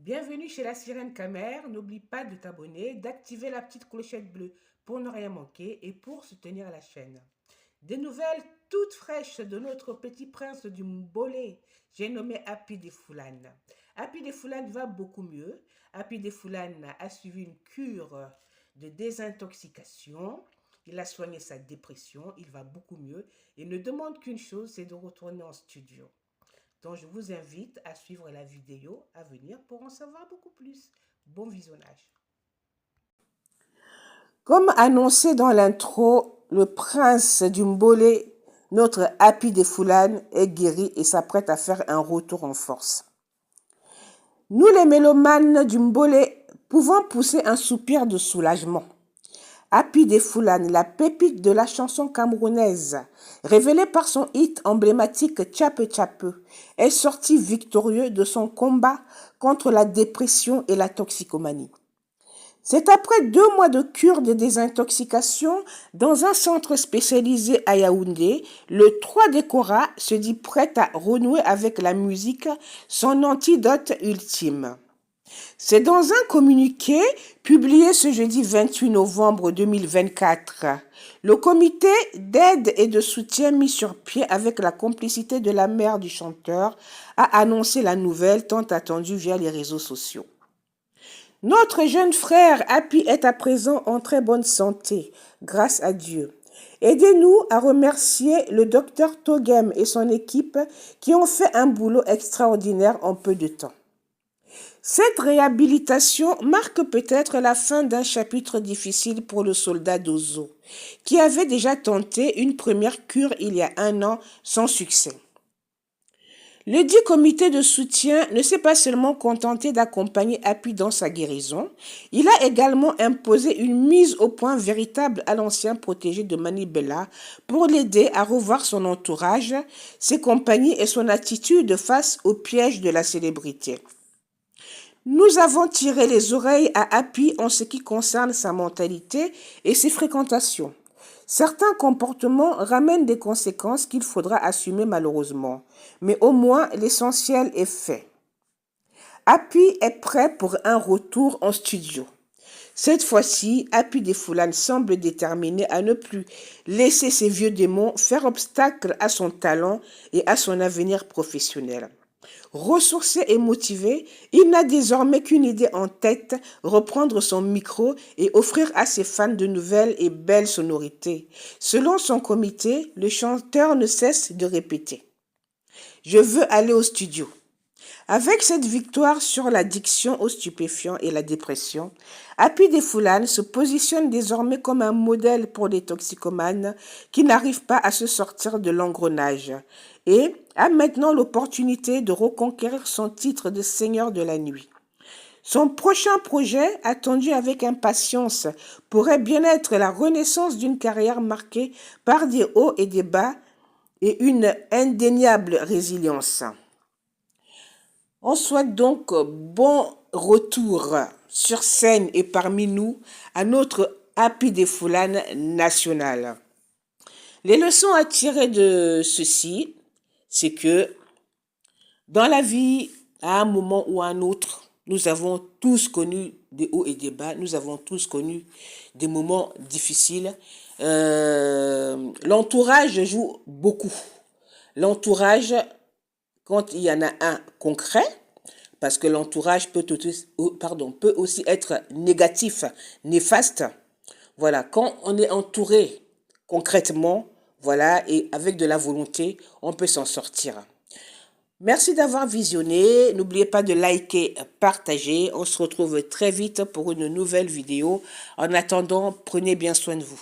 Bienvenue chez la Sirène Camère. N'oublie pas de t'abonner, d'activer la petite clochette bleue pour ne rien manquer et pour soutenir la chaîne. Des nouvelles toutes fraîches de notre petit prince du Mbolé. J'ai nommé Happy Desfoulane. Happy Desfoulane va beaucoup mieux. Happy Desfoulane a suivi une cure de désintoxication. Il a soigné sa dépression. Il va beaucoup mieux. Il ne demande qu'une chose, c'est de retourner en studio. Donc, je vous invite à suivre la vidéo à venir pour en savoir beaucoup plus. Bon visionnage. Comme annoncé dans l'intro, le prince du Mbolé, notre Happy Desfoulane, est guéri et s'apprête à faire un retour en force. Nous, les mélomanes du Mbolé, pouvons pousser un soupir de soulagement. Happy Desfoulane, la pépite de la chanson camerounaise, révélée par son hit emblématique Tchape Tchape, est sorti victorieux de son combat contre la dépression et la toxicomanie. C'est après 2 mois de cure de désintoxication dans un centre spécialisé à Yaoundé, le 3 Décora se dit prêt à renouer avec la musique, son antidote ultime. C'est dans un communiqué publié ce jeudi 28 novembre 2024. Le comité d'aide et de soutien mis sur pied avec la complicité de la mère du chanteur a annoncé la nouvelle tant attendue via les réseaux sociaux. Notre jeune frère Happy est à présent en très bonne santé, grâce à Dieu. Aidez-nous à remercier le docteur Togem et son équipe qui ont fait un boulot extraordinaire en peu de temps. Cette réhabilitation marque peut-être la fin d'un chapitre difficile pour le soldat d'Ozo, qui avait déjà tenté une première cure il y a 1 an sans succès. Le dit comité de soutien ne s'est pas seulement contenté d'accompagner Happy dans sa guérison, il a également imposé une mise au point véritable à l'ancien protégé de Manibela pour l'aider à revoir son entourage, ses compagnies et son attitude face au piège de la célébrité. Nous avons tiré les oreilles à Happy en ce qui concerne sa mentalité et ses fréquentations. Certains comportements ramènent des conséquences qu'il faudra assumer malheureusement, mais au moins l'essentiel est fait. Happy est prêt pour un retour en studio. Cette fois-ci, Happy Desfoulane semble déterminé à ne plus laisser ses vieux démons faire obstacle à son talent et à son avenir professionnel. Ressourcé et motivé, il n'a désormais qu'une idée en tête, reprendre son micro et offrir à ses fans de nouvelles et belles sonorités. Selon son comité, le chanteur ne cesse de répéter « Je veux aller au studio ». Avec cette victoire sur l'addiction aux stupéfiants et la dépression, Happy Desfoulane se positionne désormais comme un modèle pour les toxicomanes qui n'arrivent pas à se sortir de l'engrenage et a maintenant l'opportunité de reconquérir son titre de seigneur de la nuit. Son prochain projet, attendu avec impatience, pourrait bien être la renaissance d'une carrière marquée par des hauts et des bas et une indéniable résilience. On souhaite donc bon retour sur scène et parmi nous à notre Happy Desfoulane national. Les leçons à tirer de ceci, c'est que dans la vie, à un moment ou à un autre, nous avons tous connu des hauts et des bas, nous avons tous connu des moments difficiles. L'entourage joue beaucoup. L'entourage, quand il y en a un concret, parce que l'entourage peut aussi être négatif, néfaste. Voilà, quand on est entouré concrètement, voilà, et avec de la volonté, on peut s'en sortir. Merci d'avoir visionné. N'oubliez pas de liker, partager. On se retrouve très vite pour une nouvelle vidéo. En attendant, prenez bien soin de vous.